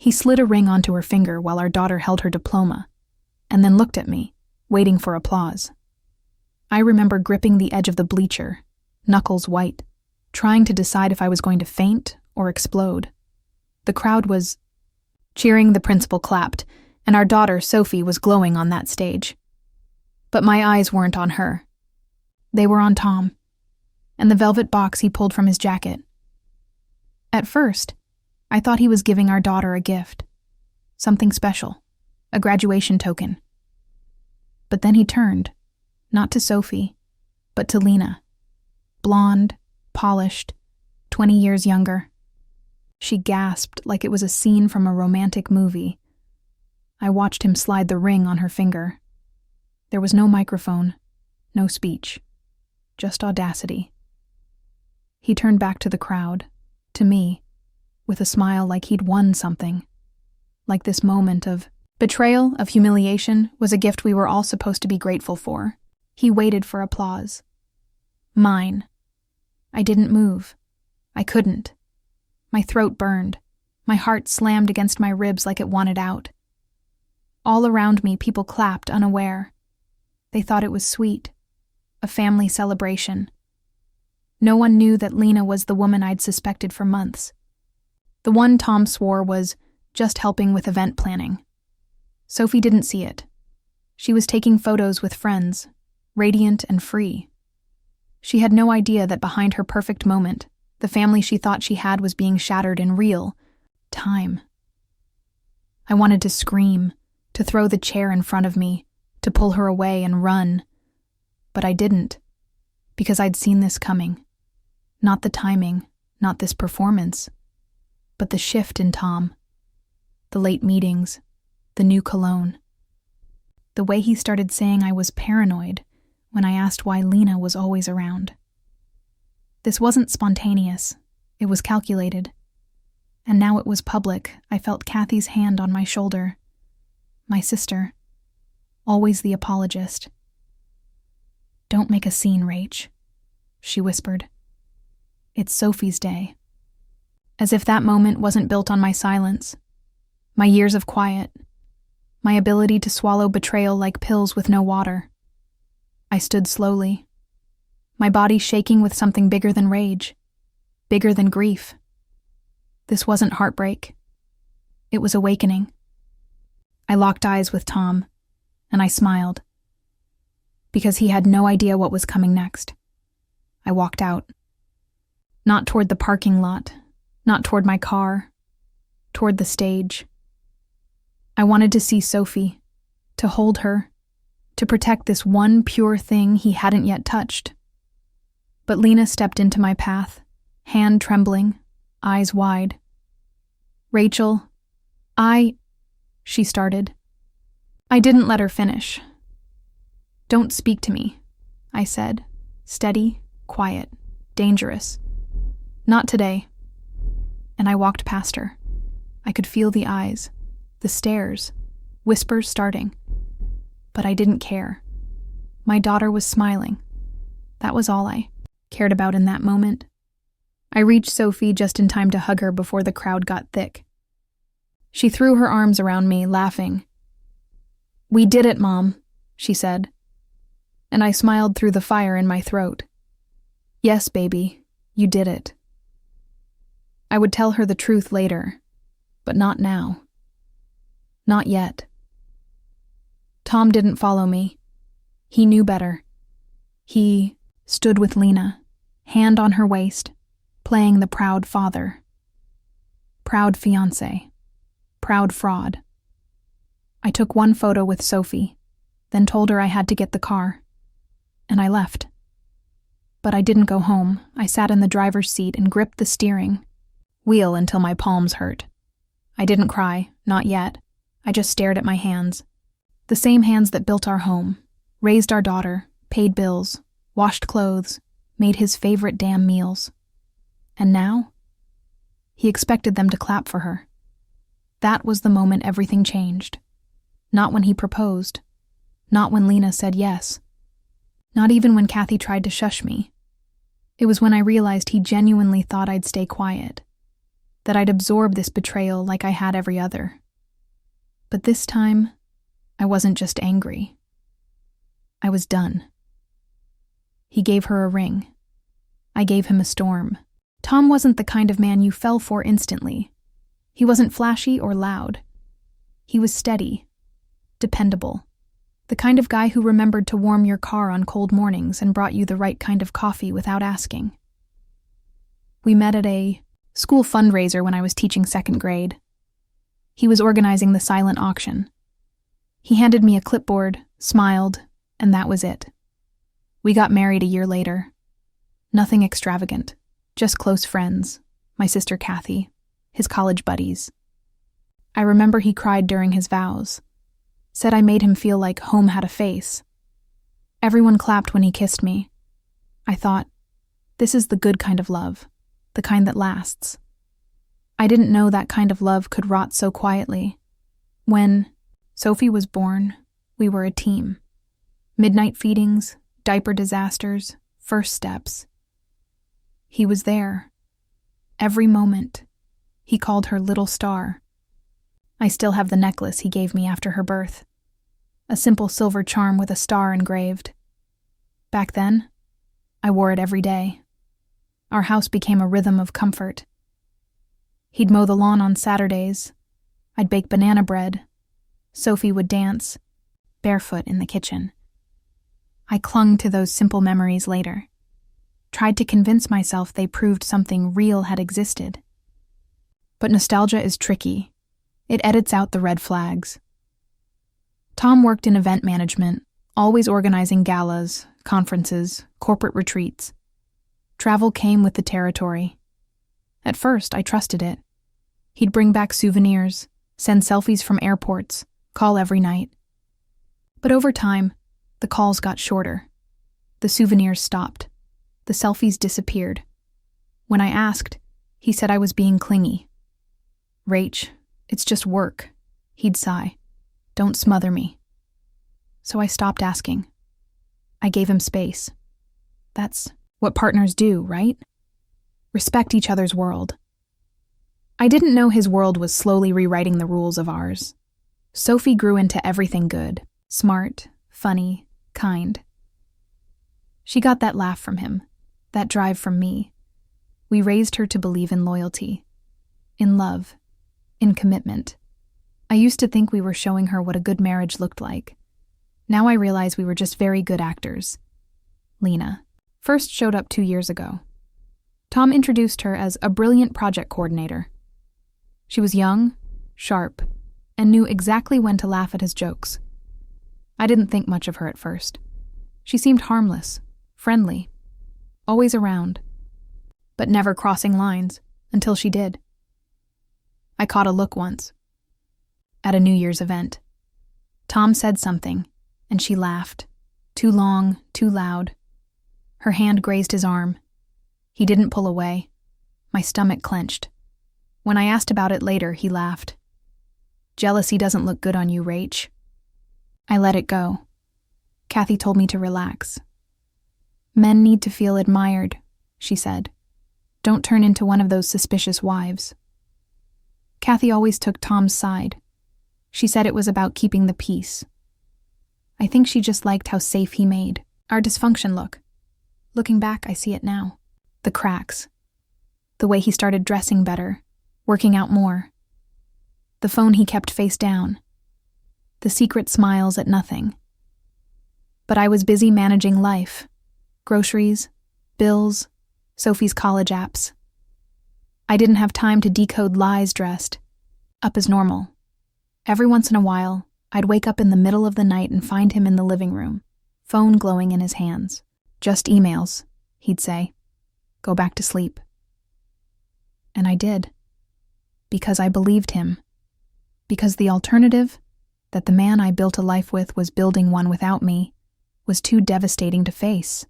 He slid a ring onto her finger while our daughter held her diploma, and then looked at me, waiting for applause. I remember gripping the edge of the bleacher, knuckles white, trying to decide if I was going to faint or explode. The crowd was cheering, the principal clapped, and our daughter, Sophie, was glowing on that stage. But my eyes weren't on her. They were on Tom, and the velvet box he pulled from his jacket. At first, I thought he was giving our daughter a gift, something special, a graduation token. But then he turned, not to Sophie, but to Lena. Blonde, polished, 20 years younger. She gasped like it was a scene from a romantic movie. I watched him slide the ring on her finger. There was no microphone, no speech, just audacity. He turned back to the crowd, to me, with a smile like he'd won something. Like this moment of betrayal, of humiliation, was a gift we were all supposed to be grateful for. He waited for applause. Mine. I didn't move. I couldn't. My throat burned. My heart slammed against my ribs like it wanted out. All around me, people clapped, unaware. They thought it was sweet. A family celebration. No one knew that Lena was the woman I'd suspected for months. The one Tom swore was just helping with event planning. Sophie didn't see it. She was taking photos with friends, radiant and free. She had no idea that behind her perfect moment, the family she thought she had was being shattered in real time. I wanted to scream, to throw the chair in front of me, to pull her away and run. But I didn't, because I'd seen this coming. Not the timing, not this performance, but the shift in Tom. The late meetings, the new cologne. The way he started saying I was paranoid when I asked why Lena was always around. This wasn't spontaneous, it was calculated. And now it was public. I felt Kathy's hand on my shoulder. My sister, always the apologist. "Don't make a scene, Rach," she whispered. "It's Sophie's day." As if that moment wasn't built on my silence, my years of quiet, my ability to swallow betrayal like pills with no water. I stood slowly, my body shaking with something bigger than rage, bigger than grief. This wasn't heartbreak. It was awakening. I locked eyes with Tom, and I smiled, because he had no idea what was coming next. I walked out. Not toward the parking lot, not toward my car, toward the stage. I wanted to see Sophie, to hold her, to protect this one pure thing he hadn't yet touched. But Lena stepped into my path, hand trembling, eyes wide. "Rachel, she started. I didn't let her finish. "Don't speak to me," I said, steady, quiet, dangerous. "Not today." And I walked past her. I could feel the eyes, the stares, whispers starting. But I didn't care. My daughter was smiling. That was all I cared about in that moment. I reached Sophie just in time to hug her before the crowd got thick. She threw her arms around me, laughing. "We did it, Mom," she said. And I smiled through the fire in my throat. "Yes, baby, you did it." I would tell her the truth later, but not now. Not yet. Tom didn't follow me. He knew better. He stood with Lena, hand on her waist, playing the proud father. Proud fiancé. Proud fraud. I took one photo with Sophie, then told her I had to get the car. And I left. But I didn't go home. I sat in the driver's seat and gripped the steering wheel until my palms hurt. I didn't cry, not yet. I just stared at my hands. The same hands that built our home, raised our daughter, paid bills, washed clothes, made his favorite damn meals. And now? He expected them to clap for her. That was the moment everything changed. Not when he proposed. Not when Lena said yes. Not even when Kathy tried to shush me. It was when I realized he genuinely thought I'd stay quiet. that I'd absorb this betrayal like I had every other. But this time, I wasn't just angry. I was done. He gave her a ring. I gave him a storm. Tom wasn't the kind of man you fell for instantly. He wasn't flashy or loud. He was steady, dependable, the kind of guy who remembered to warm your car on cold mornings and brought you the right kind of coffee without asking. We met at a school fundraiser when I was teaching second grade. He was organizing the silent auction. He handed me a clipboard, smiled, and that was it. We got married a year later. Nothing extravagant, just close friends, my sister Kathy, his college buddies. I remember he cried during his vows, said I made him feel like home had a face. Everyone clapped when he kissed me. I thought, this is the good kind of love, the kind that lasts. I didn't know that kind of love could rot so quietly. When Sophie was born, we were a team. Midnight feedings, diaper disasters, first steps. He was there. Every moment. He called her Little Star. I still have the necklace he gave me after her birth. A simple silver charm with a star engraved. Back then, I wore it every day. Our house became a rhythm of comfort. He'd mow the lawn on Saturdays. I'd bake banana bread. Sophie would dance, barefoot in the kitchen. I clung to those simple memories later. Tried to convince myself they proved something real had existed. But nostalgia is tricky. It edits out the red flags. Tom worked in event management, always organizing galas, conferences, corporate retreats. Travel came with the territory. At first, I trusted it. He'd bring back souvenirs, send selfies from airports, call every night. But over time, the calls got shorter. The souvenirs stopped. The selfies disappeared. When I asked, he said I was being clingy. Rach, it's just work, he'd sigh. Don't smother me. So I stopped asking. I gave him space. That's what partners do, right? Respect each other's world. I didn't know his world was slowly rewriting the rules of ours. Sophie grew into everything good, smart, funny, kind. She got that laugh from him, that drive from me. We raised her to believe in loyalty, in love, in commitment. I used to think we were showing her what a good marriage looked like. Now I realize we were just very good actors. Lena first showed up 2 years ago. Tom introduced her as a brilliant project coordinator. She was young, sharp, and knew exactly when to laugh at his jokes. I didn't think much of her at first. She seemed harmless, friendly, always around, but never crossing lines until she did. I caught a look once, at a New Year's event. Tom said something, and she laughed, too long, too loud. Her hand grazed his arm. He didn't pull away. My stomach clenched. When I asked about it later, he laughed. Jealousy doesn't look good on you, Rach. I let it go. Kathy told me to relax. Men need to feel admired, she said. Don't turn into one of those suspicious wives. Kathy always took Tom's side. She said it was about keeping the peace. I think she just liked how safe he made our dysfunction look. Looking back, I see it now. The cracks. The way he started dressing better, working out more. The phone he kept face down. The secret smiles at nothing. But I was busy managing life. Groceries, bills, Sophie's college apps. I didn't have time to decode lies dressed up as normal. Every once in a while, I'd wake up in the middle of the night and find him in the living room, phone glowing in his hands. Just emails, he'd say. Go back to sleep. And I did. Because I believed him. Because the alternative, that the man I built a life with was building one without me, was too devastating to face.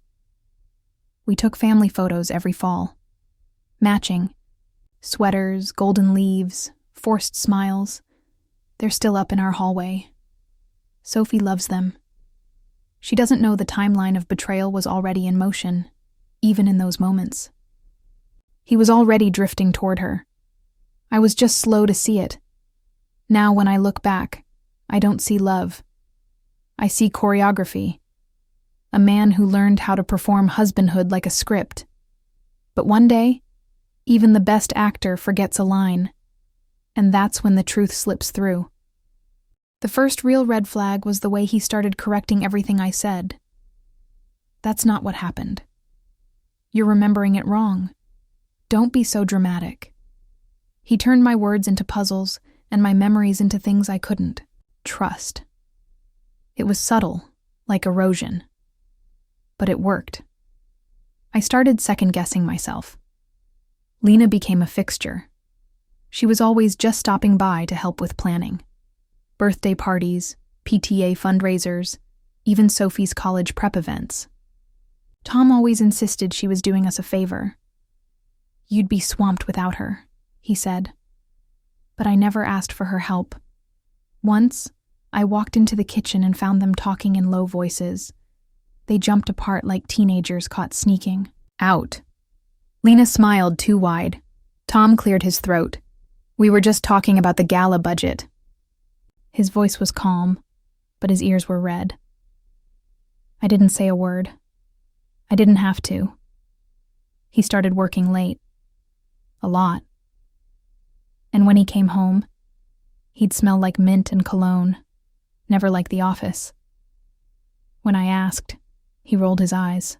We took family photos every fall. Matching. Sweaters, golden leaves, forced smiles. They're still up in our hallway. Sophie loves them. She doesn't know the timeline of betrayal was already in motion, even in those moments. He was already drifting toward her. I was just slow to see it. Now, when I look back, I don't see love. I see choreography. A man who learned how to perform husbandhood like a script. But one day, even the best actor forgets a line. And that's when the truth slips through. The first real red flag was the way he started correcting everything I said. That's not what happened. You're remembering it wrong. Don't be so dramatic. He turned my words into puzzles and my memories into things I couldn't trust. It was subtle, like erosion. But it worked. I started second-guessing myself. Lena became a fixture. She was always just stopping by to help with planning. Birthday parties, PTA fundraisers, even Sophie's college prep events. Tom always insisted she was doing us a favor. You'd be swamped without her, he said. But I never asked for her help. Once, I walked into the kitchen and found them talking in low voices. They jumped apart like teenagers caught sneaking. Out. Lena smiled too wide. Tom cleared his throat. We were just talking about the gala budget. His voice was calm, but his ears were red. I didn't say a word. I didn't have to. He started working late. A lot. And when he came home, he'd smell like mint and cologne, never like the office. When I asked, he rolled his eyes.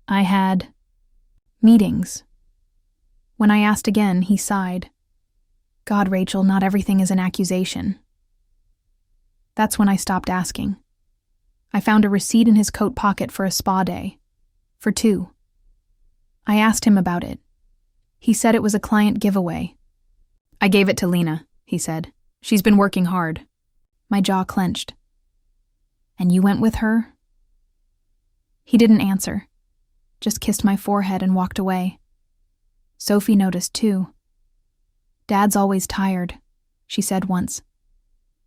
I had meetings. When I asked again, he sighed. God, Rachel, not everything is an accusation. That's when I stopped asking. I found a receipt in his coat pocket for a spa day. For 2. I asked him about it. He said it was a client giveaway. I gave it to Lena, he said. She's been working hard. My jaw clenched. And you went with her? He didn't answer, just kissed my forehead and walked away. Sophie noticed too. Dad's always tired, she said once.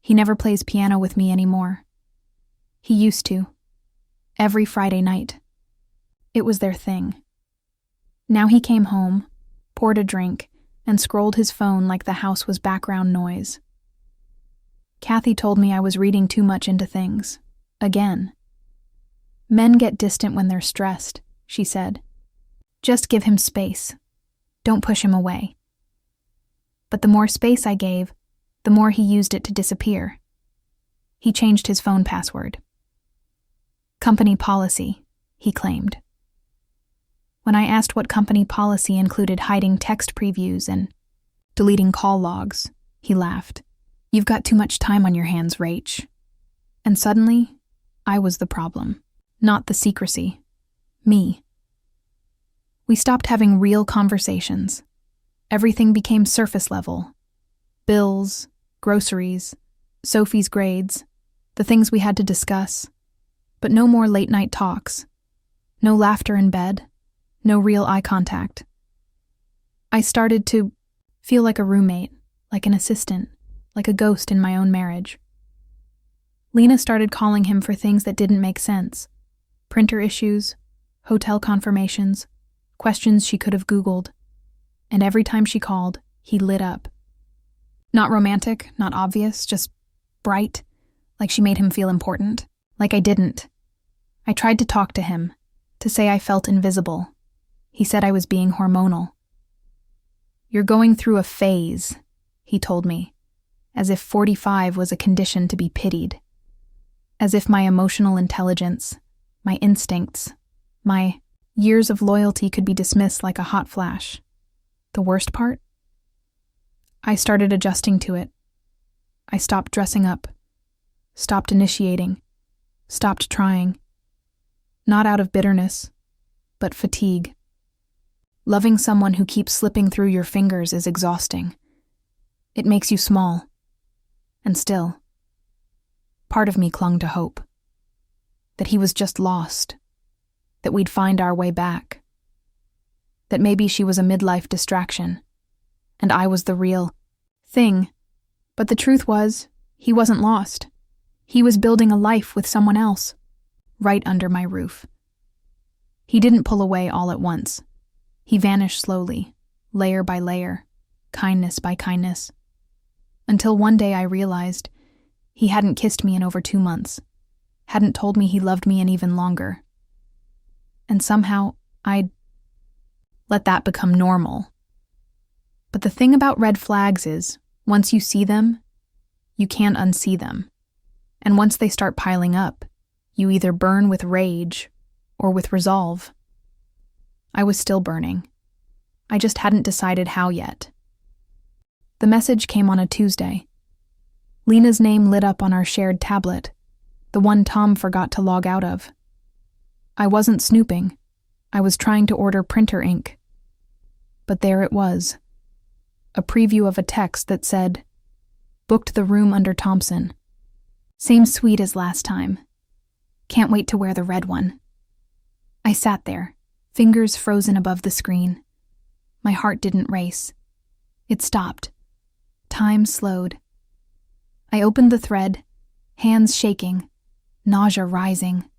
He never plays piano with me anymore. He used to. Every Friday night. It was their thing. Now he came home, poured a drink, and scrolled his phone like the house was background noise. Kathy told me I was reading too much into things. Again. Men get distant when they're stressed, she said. Just give him space. Don't push him away. But the more space I gave, the more he used it to disappear. He changed his phone password. Company policy, he claimed. When I asked what company policy included hiding text previews and deleting call logs, he laughed. You've got too much time on your hands, Rach. And suddenly, I was the problem. Not the secrecy. Me. We stopped having real conversations. Everything became surface level. Bills, groceries, Sophie's grades, the things we had to discuss. But no more late-night talks. No laughter in bed. No real eye contact. I started to feel like a roommate, like an assistant, like a ghost in my own marriage. Lena started calling him for things that didn't make sense. Printer issues, hotel confirmations, questions she could have Googled. And every time she called, he lit up. Not romantic, not obvious, just bright, like she made him feel important, like I didn't. I tried to talk to him, to say I felt invisible. He said I was being hormonal. You're going through a phase, he told me, as if 45 was a condition to be pitied. As if my emotional intelligence, my instincts, my years of loyalty could be dismissed like a hot flash. The worst part? I started adjusting to it. I stopped dressing up, stopped initiating, stopped trying. Not out of bitterness, but fatigue. Loving someone who keeps slipping through your fingers is exhausting. It makes you small. And still, part of me clung to hope. That he was just lost. That we'd find our way back. That maybe she was a midlife distraction, and I was the real thing. But the truth was, he wasn't lost. He was building a life with someone else, right under my roof. He didn't pull away all at once. He vanished slowly, layer by layer. kindness by kindness. Until one day I realized he hadn't kissed me in over 2 months, hadn't told me he loved me in even longer. And somehow I'd let that become normal. But the thing about red flags is, once you see them, you can't unsee them. And once they start piling up, you either burn with rage or with resolve. I was still burning. I just hadn't decided how yet. The message came on a Tuesday. Lena's name lit up on our shared tablet, the one Tom forgot to log out of. I wasn't snooping. I was trying to order printer ink. But there it was. A preview of a text that said, "Booked the room under Thompson. Same suite as last time. Can't wait to wear the red one." I sat there, fingers frozen above the screen. My heart didn't race. It stopped. Time slowed. I opened the thread, hands shaking, nausea rising.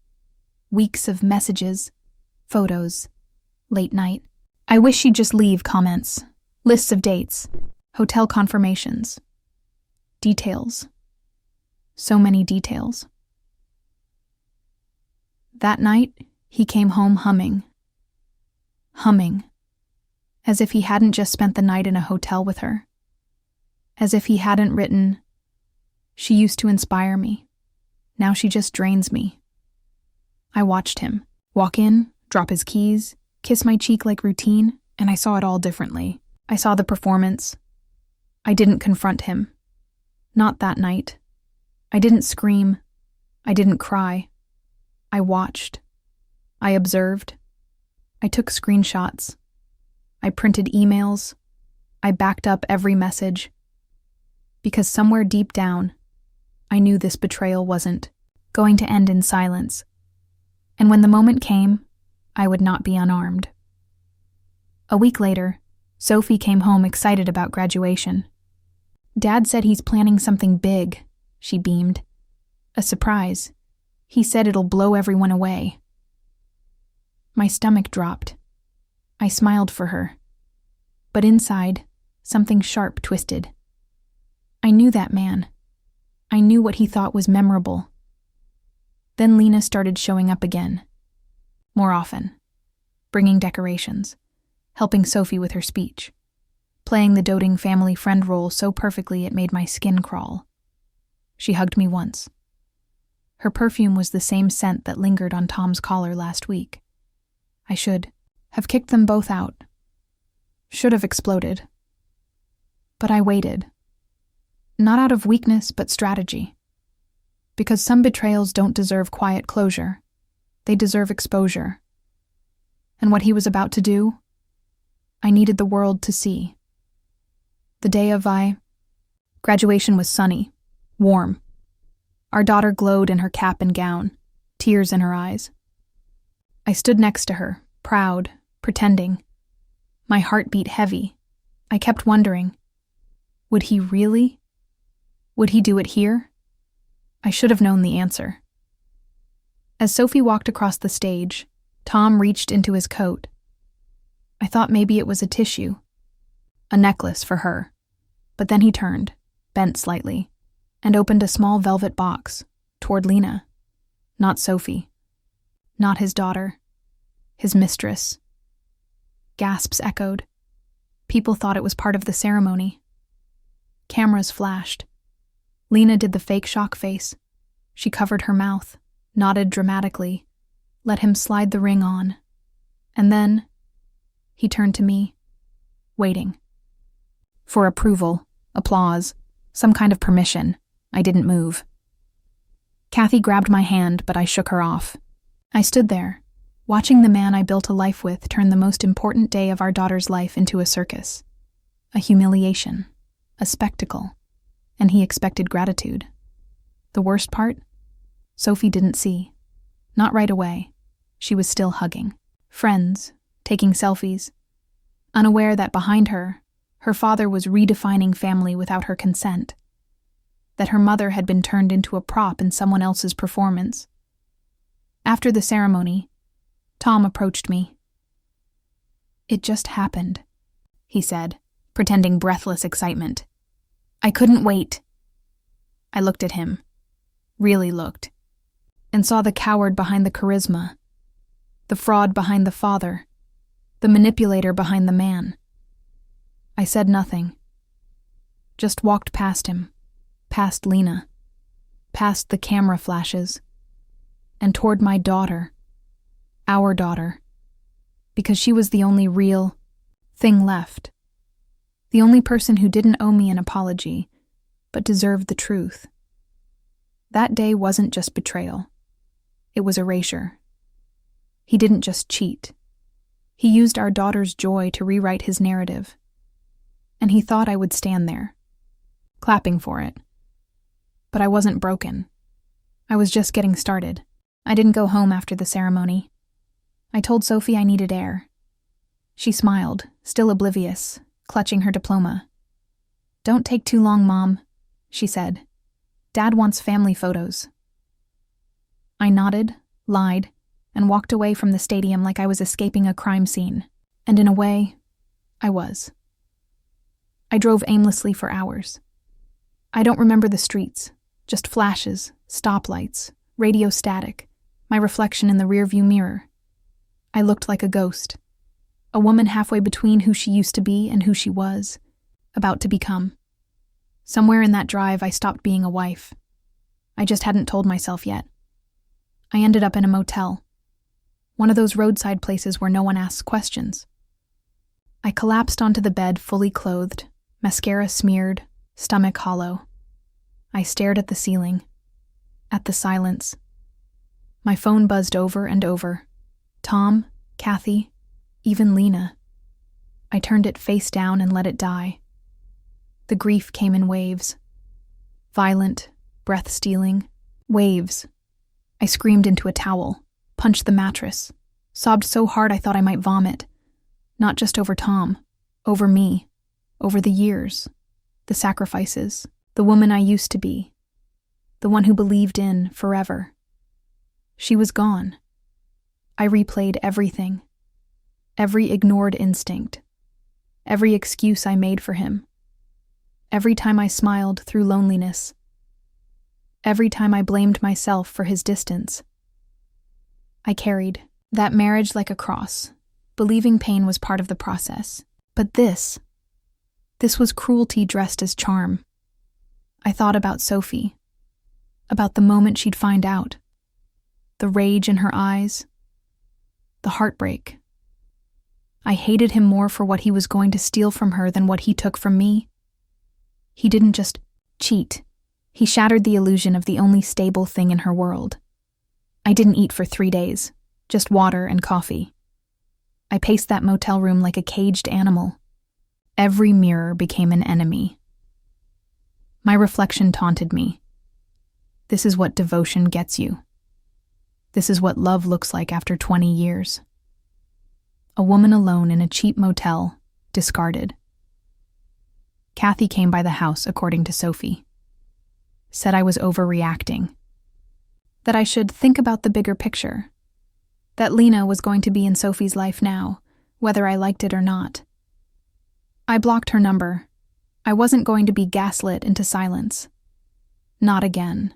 Weeks of messages, photos, late night. "I wish she'd just leave" comments, lists of dates, hotel confirmations, details. So many details. That night, he came home humming, as if he hadn't just spent the night in a hotel with her, as if he hadn't written, "She used to inspire me. Now she just drains me." I watched him walk in, drop his keys, kiss my cheek like routine, and I saw it all differently. I saw the performance. I didn't confront him. Not that night. I didn't scream. I didn't cry. I watched. I observed. I took screenshots. I printed emails. I backed up every message. Because somewhere deep down, I knew this betrayal wasn't going to end in silence. And when the moment came, I would not be unarmed. A week later, Sophie came home excited about graduation. "Dad said he's planning something big," she beamed. "A surprise. He said it'll blow everyone away." My stomach dropped. I smiled for her. But inside, something sharp twisted. I knew that man. I knew what he thought was memorable. Then Lena started showing up again. More often. Bringing decorations. Helping Sophie with her speech. Playing the doting family friend role so perfectly it made my skin crawl. She hugged me once. Her perfume was the same scent that lingered on Tom's collar last week. I should have kicked them both out. Should have exploded. But I waited. Not out of weakness, but strategy. Because some betrayals don't deserve quiet closure. They deserve exposure. And what he was about to do, I needed the world to see. The day of graduation was sunny, warm. Our daughter glowed in her cap and gown, tears in her eyes. I stood next to her, proud, pretending. My heart beat heavy. I kept wondering, would he really? Would he do it here? I should have known the answer. As Sophie walked across the stage, Tom reached into his coat. I thought maybe it was a tissue, a necklace for her. But then he turned, bent slightly, and opened a small velvet box toward Lena. Not Sophie. Not his daughter. His mistress. Gasps echoed. People thought it was part of the ceremony. Cameras flashed. Lena did the fake shock face. She covered her mouth, nodded dramatically, let him slide the ring on. And then he turned to me, waiting. For approval, applause, some kind of permission. I didn't move. Kathy grabbed my hand, but I shook her off. I stood there, watching the man I built a life with turn the most important day of our daughter's life into a circus. A humiliation. A spectacle. And he expected gratitude. The worst part? Sophie didn't see. Not right away. She was still hugging. Friends, taking selfies. Unaware that behind her, her father was redefining family without her consent. That her mother had been turned into a prop in someone else's performance. After the ceremony, Tom approached me. "It just happened," he said, pretending breathless excitement. I couldn't wait. I looked at him, really looked, and saw the coward behind the charisma, the fraud behind the father, the manipulator behind the man. I said nothing, just walked past him, past Lena, past the camera flashes, and toward my daughter, our daughter, because she was the only real thing left, the only person who didn't owe me an apology, but deserved the truth. That day wasn't just betrayal. It was erasure. He didn't just cheat. He used our daughter's joy to rewrite his narrative. And he thought I would stand there, clapping for it. But I wasn't broken. I was just getting started. I didn't go home after the ceremony. I told Sophie I needed air. She smiled, still oblivious, clutching her diploma. "Don't take too long, Mom," she said. "Dad wants family photos." I nodded, lied, and walked away from the stadium like I was escaping a crime scene. And in a way, I was. I drove aimlessly for hours. I don't remember the streets, just flashes, stoplights, radio static, my reflection in the rearview mirror. I looked like a ghost, a woman halfway between who she used to be and who she was, about to become. Somewhere in that drive, I stopped being a wife. I just hadn't told myself yet. I ended up in a motel, one of those roadside places where no one asks questions. I collapsed onto the bed fully clothed, mascara smeared, stomach hollow. I stared at the ceiling, at the silence. My phone buzzed over and over. Tom, Kathy, even Lena. I turned it face down and let it die. The grief came in waves. Violent, breath-stealing, waves. I screamed into a towel, punched the mattress, sobbed so hard I thought I might vomit. Not just over Tom, over me, over the years, the sacrifices, the woman I used to be, the one who believed in forever. She was gone. I replayed everything, every ignored instinct, every excuse I made for him, every time I smiled through loneliness, every time I blamed myself for his distance. I carried that marriage like a cross, believing pain was part of the process. But this was cruelty dressed as charm. I thought about Sophie, about the moment she'd find out, the rage in her eyes, the heartbreak. I hated him more for what he was going to steal from her than what he took from me. He didn't just cheat. He shattered the illusion of the only stable thing in her world. I didn't eat for 3 days, just water and coffee. I paced that motel room like a caged animal. Every mirror became an enemy. My reflection taunted me. This is what devotion gets you. This is what love looks like after 20 years. A woman alone in a cheap motel, discarded. Kathy came by the house, according to Sophie. Said I was overreacting. That I should think about the bigger picture. That Lena was going to be in Sophie's life now, whether I liked it or not. I blocked her number. I wasn't going to be gaslit into silence. Not again.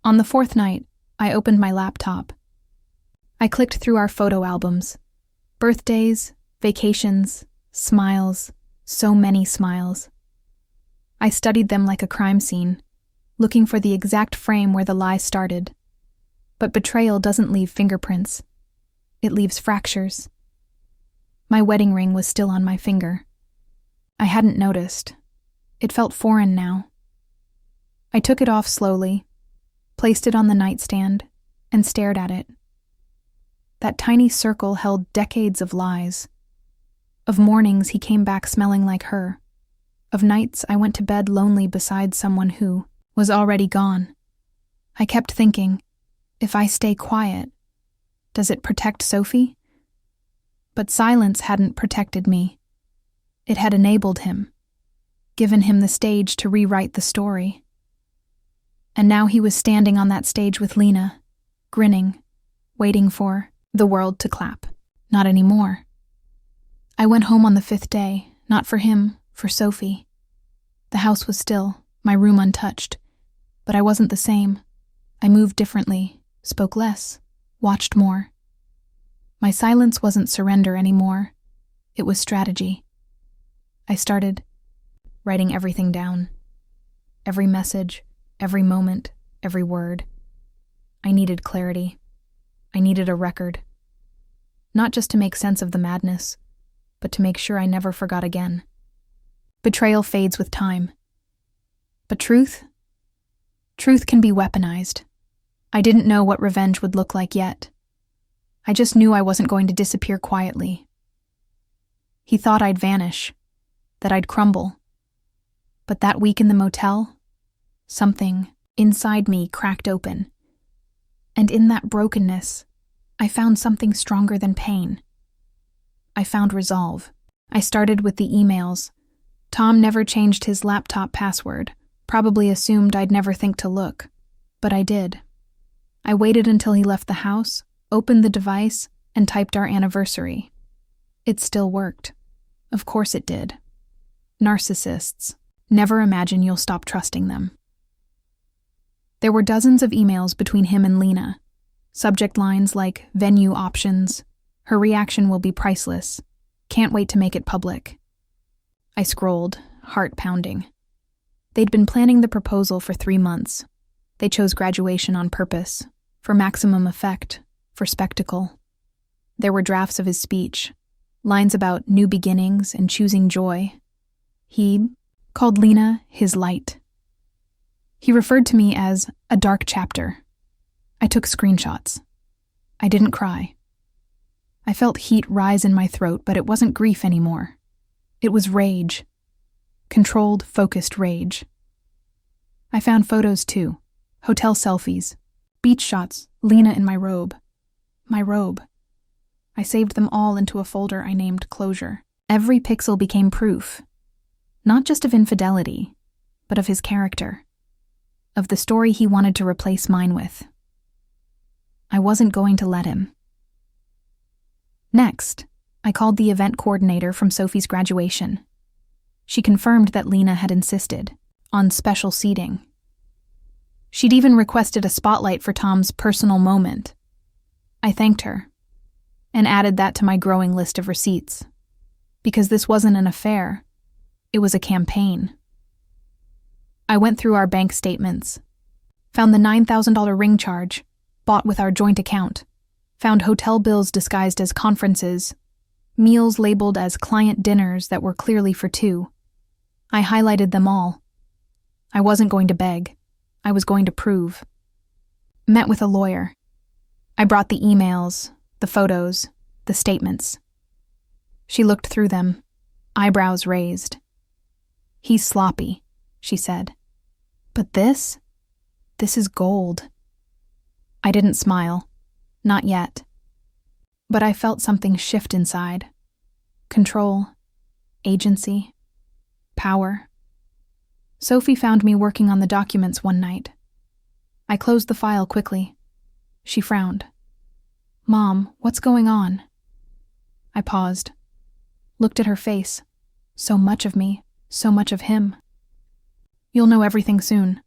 On the 4th night, I opened my laptop. I clicked through our photo albums. Birthdays, vacations, smiles, so many smiles. I studied them like a crime scene, looking for the exact frame where the lie started. But betrayal doesn't leave fingerprints. It leaves fractures. My wedding ring was still on my finger. I hadn't noticed. It felt foreign now. I took it off slowly, placed it on the nightstand, and stared at it. That tiny circle held decades of lies. Of mornings he came back smelling like her. Of nights I went to bed lonely beside someone who was already gone. I kept thinking, if I stay quiet, does it protect Sophie? But silence hadn't protected me. It had enabled him, given him the stage to rewrite the story. And now he was standing on that stage with Lena, grinning, waiting for the world to clap. Not anymore. I went home on the 5th day, Not for him, for Sophie. The house was still, my room untouched. But I wasn't the same. I moved differently, spoke less, watched more. My silence wasn't surrender anymore. It was strategy. I started writing everything down. Every message, every moment, every word. I needed clarity. I needed a record. Not just to make sense of the madness, but to make sure I never forgot again. Betrayal fades with time. But truth can be weaponized. I didn't know what revenge would look like yet. I just knew I wasn't going to disappear quietly. He thought I'd vanish, that I'd crumble. But that week in the motel, something inside me cracked open. And in that brokenness, I found something stronger than pain. I found resolve. I started with the emails. Tom never changed his laptop password, probably assumed I'd never think to look. But I did. I waited until he left the house, opened the device, and typed our anniversary. It still worked. Of course it did. Narcissists. Never imagine you'll stop trusting them. There were dozens of emails between him and Lena. Subject lines like venue options. Her reaction will be priceless. Can't wait to make it public. I scrolled, heart pounding. They'd been planning the proposal for 3 months. They chose graduation on purpose, for maximum effect, for spectacle. There were drafts of his speech, lines about new beginnings and choosing joy. He called Lena his light. He referred to me as a dark chapter. I took screenshots. I didn't cry. I felt heat rise in my throat, but it wasn't grief anymore. It was rage. Controlled, focused rage. I found photos too. Hotel selfies. Beach shots, Lena in my robe. My robe. I saved them all into a folder I named Closure. Every pixel became proof. Not just of infidelity, but of his character. Of the story he wanted to replace mine with. I wasn't going to let him. Next, I called the event coordinator from Sophie's graduation. She confirmed that Lena had insisted on special seating. She'd even requested a spotlight for Tom's personal moment. I thanked her and added that to my growing list of receipts. Because this wasn't an affair, it was a campaign. I went through our bank statements, found the $9,000 ring charge, bought with our joint account, found hotel bills disguised as conferences, meals labeled as client dinners that were clearly for 2. I highlighted them all. I wasn't going to beg. I was going to prove. Met with a lawyer. I brought the emails, the photos, the statements. She looked through them, eyebrows raised. "He's sloppy," she said. "But this is gold." I didn't smile. Not yet. But I felt something shift inside. Control, agency, power. Sophie found me working on the documents one night. I closed the file quickly. She frowned. "Mom, what's going on?" I paused. Looked at her face. So much of me, so much of him. "You'll know everything soon,"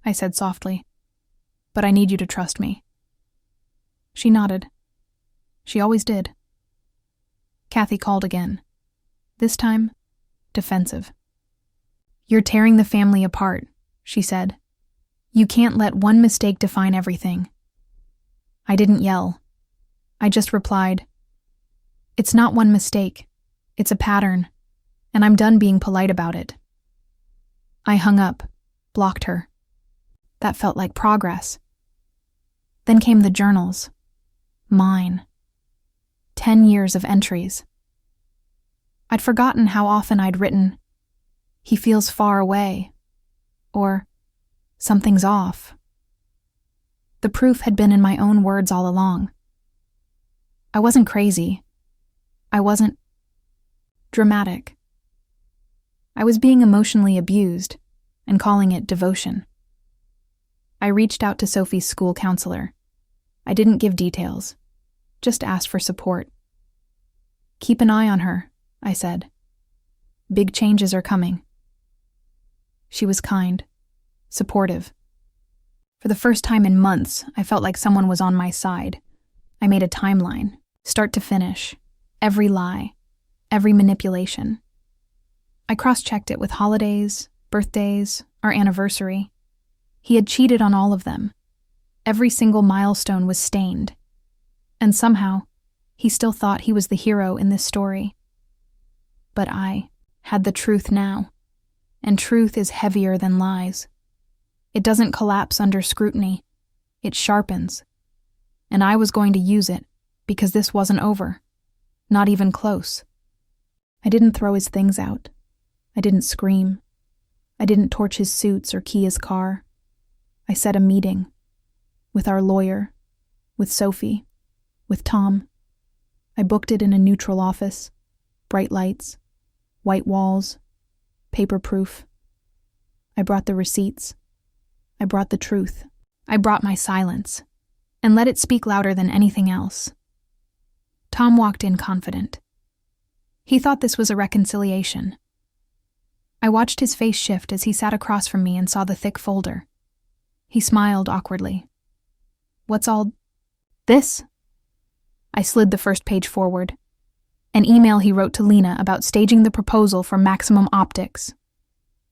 I said softly. "But I need you to trust me." She nodded. She always did. Kathy called again. This time, defensive. "You're tearing the family apart," she said. "You can't let one mistake define everything." I didn't yell. I just replied, "It's not one mistake. It's a pattern, and I'm done being polite about it." I hung up, blocked her. That felt like progress. Then came the journals. Mine. 10 years of entries. I'd forgotten how often I'd written, "He feels far away," or "Something's off." The proof had been in my own words all along. I wasn't crazy. I wasn't dramatic. I was being emotionally abused and calling it devotion. I reached out to Sophie's school counselor. I didn't give details, just asked for support. "Keep an eye on her," I said. Big changes are coming. She was kind, supportive. For the first time in months, I felt like someone was on my side. I made a timeline, start to finish, every lie, every manipulation. I cross-checked it with holidays, birthdays, our anniversary. He had cheated on all of them. Every single milestone was stained. And somehow, he still thought he was the hero in this story. But I had the truth now, and truth is heavier than lies. It doesn't collapse under scrutiny. It sharpens. And I was going to use it, because this wasn't over. Not even close. I didn't throw his things out. I didn't scream. I didn't torch his suits or key his car. I set a meeting. With our lawyer. With Sophie. With Tom. I booked it in a neutral office. Bright lights. White walls. Paper-proof. I brought the receipts. I brought the truth. I brought my silence. And let it speak louder than anything else. Tom walked in confident. He thought this was a reconciliation. I watched his face shift as he sat across from me and saw the thick folder. He smiled awkwardly. "What's all this?" I slid the first page forward. An email he wrote to Lena about staging the proposal for Maximum Optics.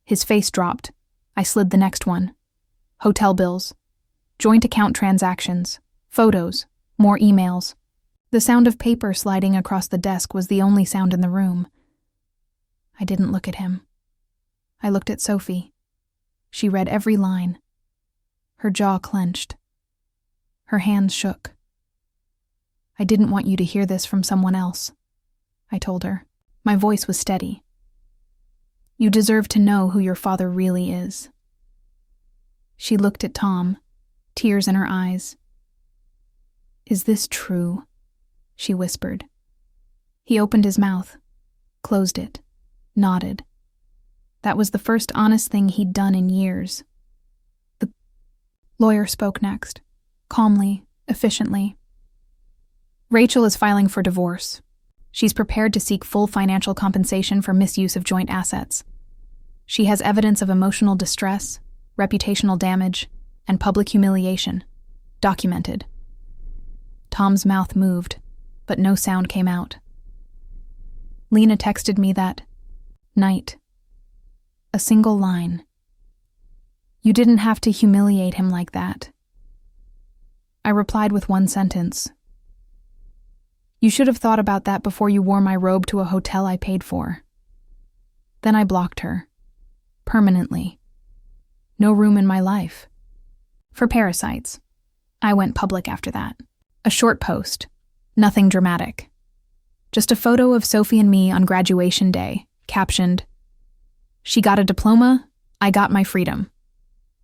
His face dropped. I slid the next one. Hotel bills. Joint account transactions. Photos. More emails. The sound of paper sliding across the desk was the only sound in the room. I didn't look at him. I looked at Sophie. She read every line. Her jaw clenched. Her hands shook. "I didn't want you to hear this from someone else," I told her. My voice was steady. "You deserve to know who your father really is." She looked at Tom, tears in her eyes. "Is this true?" she whispered. He opened his mouth, closed it, nodded. That was the first honest thing he'd done in years. The lawyer spoke next, calmly, efficiently. "Rachel is filing for divorce. She's prepared to seek full financial compensation for misuse of joint assets. She has evidence of emotional distress, reputational damage, and public humiliation. Documented." Tom's mouth moved, but no sound came out. Lena texted me that night. A single line. "You didn't have to humiliate him like that." I replied with one sentence. "You should have thought about that before you wore my robe to a hotel I paid for." Then I blocked her. Permanently. No room in my life. For parasites. I went public after that. A short post. Nothing dramatic. Just a photo of Sophie and me on graduation day, captioned, "She got a diploma, I got my freedom."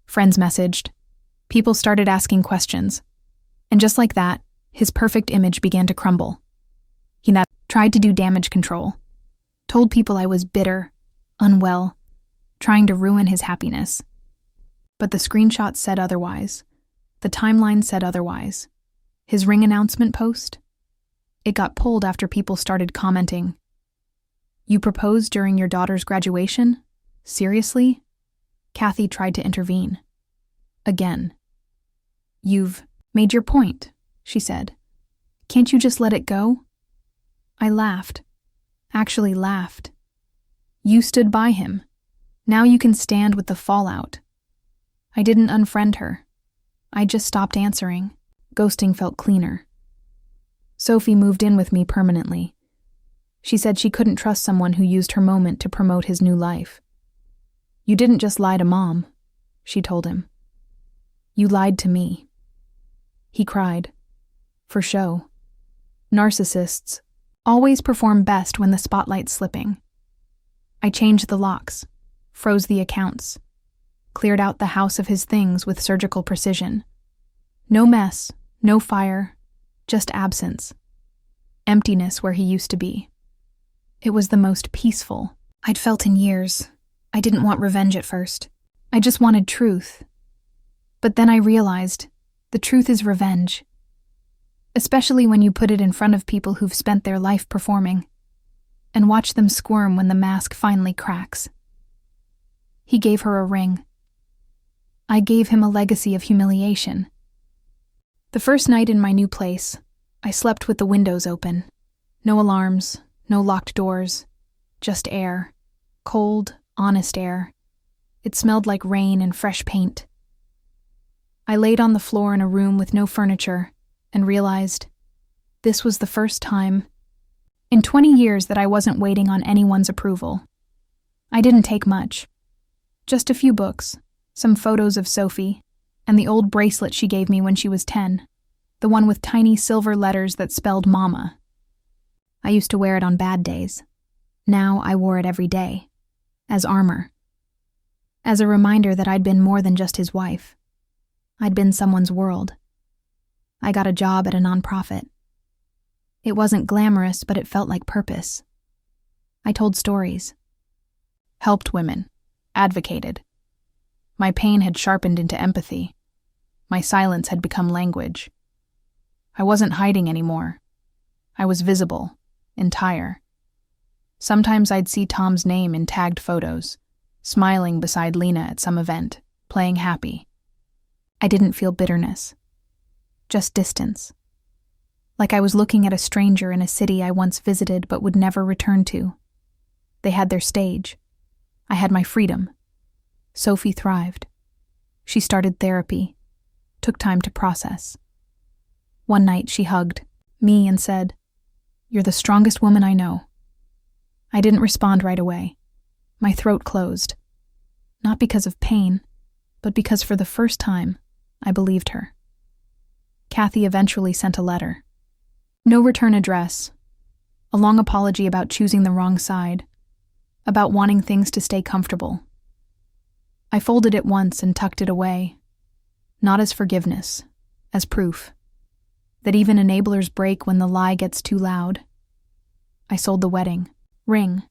Friends messaged. People started asking questions. And just like that, his perfect image began to crumble. He tried to do damage control. Told people I was bitter, unwell, trying to ruin his happiness. But the screenshot said otherwise. The timeline said otherwise. His ring announcement post? It got pulled after people started commenting. "You proposed during your daughter's graduation? Seriously?" Kathy tried to intervene. Again. "You've made your point," she said. "Can't you just let it go?" I laughed. Actually laughed. "You stood by him. Now you can stand with the fallout." I didn't unfriend her. I just stopped answering. Ghosting felt cleaner. Sophie moved in with me permanently. She said she couldn't trust someone who used her moment to promote his new life. "You didn't just lie to Mom," she told him. "You lied to me." He cried. For show. Narcissists always perform best when the spotlight's slipping. I changed the locks, froze the accounts, cleared out the house of his things with surgical precision. No mess, no fire, just absence. Emptiness where he used to be. It was the most peaceful I'd felt in years. I didn't want revenge at first. I just wanted truth. But then I realized the truth is revenge. Especially when you put it in front of people who've spent their life performing. and watch them squirm when the mask finally cracks. He gave her a ring. I gave him a legacy of humiliation. The first night in my new place, I slept with the windows open. No alarms, no locked doors, just air. Cold, honest air. It smelled like rain and fresh paint. I laid on the floor in a room with no furniture and realized this was the first time in 20 years that I wasn't waiting on anyone's approval. I didn't take much. Just a few books, some photos of Sophie, and the old bracelet she gave me when she was 10, the one with tiny silver letters that spelled Mama. I used to wear it on bad days. Now I wore it every day, as armor. As a reminder that I'd been more than just his wife. I'd been someone's world. I got a job at a nonprofit. It wasn't glamorous, but it felt like purpose. I told stories. Helped women. Advocated. My pain had sharpened into empathy. My silence had become language. I wasn't hiding anymore. I was visible, entire. Sometimes I'd see Tom's name in tagged photos, smiling beside Lena at some event, playing happy. I didn't feel bitterness. Just distance. Like I was looking at a stranger in a city I once visited but would never return to. They had their stage. I had my freedom. Sophie thrived. She started therapy, took time to process. One night she hugged me and said, "You're the strongest woman I know." I didn't respond right away. My throat closed. Not because of pain, but because for the first time, I believed her. Kathy eventually sent a letter. No return address. A long apology about choosing the wrong side. About wanting things to stay comfortable. I folded it once and tucked it away. Not as forgiveness, as proof. That even enablers break when the lie gets too loud. I sold the wedding ring.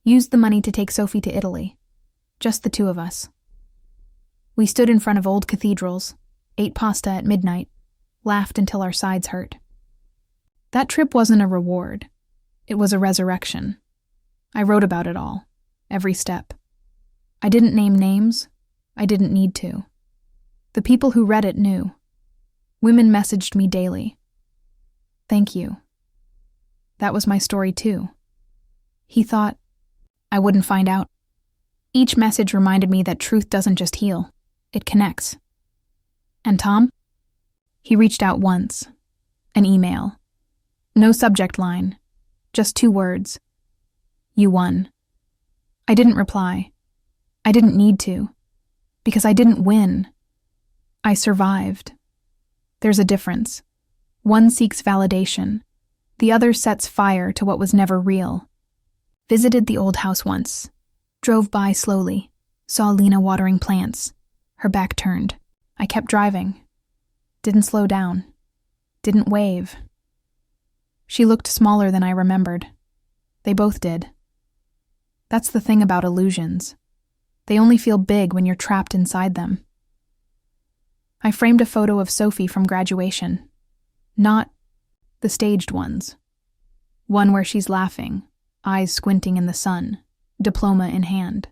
Used the money to take Sophie to Italy. Just the two of us. We stood in front of old cathedrals, ate pasta at midnight, laughed until our sides hurt. That trip wasn't a reward. It was a resurrection. I wrote about it all, every step. I didn't name names. I didn't need to. The people who read it knew. Women messaged me daily. Thank you. That was my story too. He thought I wouldn't find out. Each message reminded me that truth doesn't just heal, it connects. And Tom? He reached out once. An email. No subject line. Just 2 words. You won. I didn't reply. I didn't need to. Because I didn't win. I survived. There's a difference. One seeks validation. The other sets fire to what was never real. Visited the old house once. Drove by slowly. Saw Lena watering plants. Her back turned. I kept driving. Didn't slow down. Didn't wave. She looked smaller than I remembered. They both did. That's the thing about illusions. They only feel big when you're trapped inside them. I framed a photo of Sophie from graduation. Not the staged ones. One where she's laughing, eyes squinting in the sun, diploma in hand.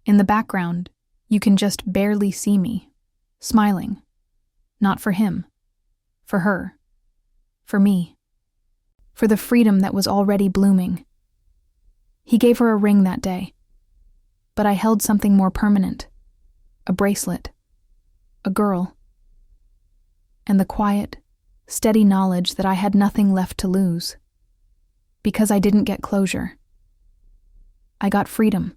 In the background, you can just barely see me, smiling. Not for him. For her. For me. For the freedom that was already blooming. He gave her a ring that day. But I held something more permanent. A bracelet. A girl. And the quiet, steady knowledge that I had nothing left to lose. Because I didn't get closure. I got freedom.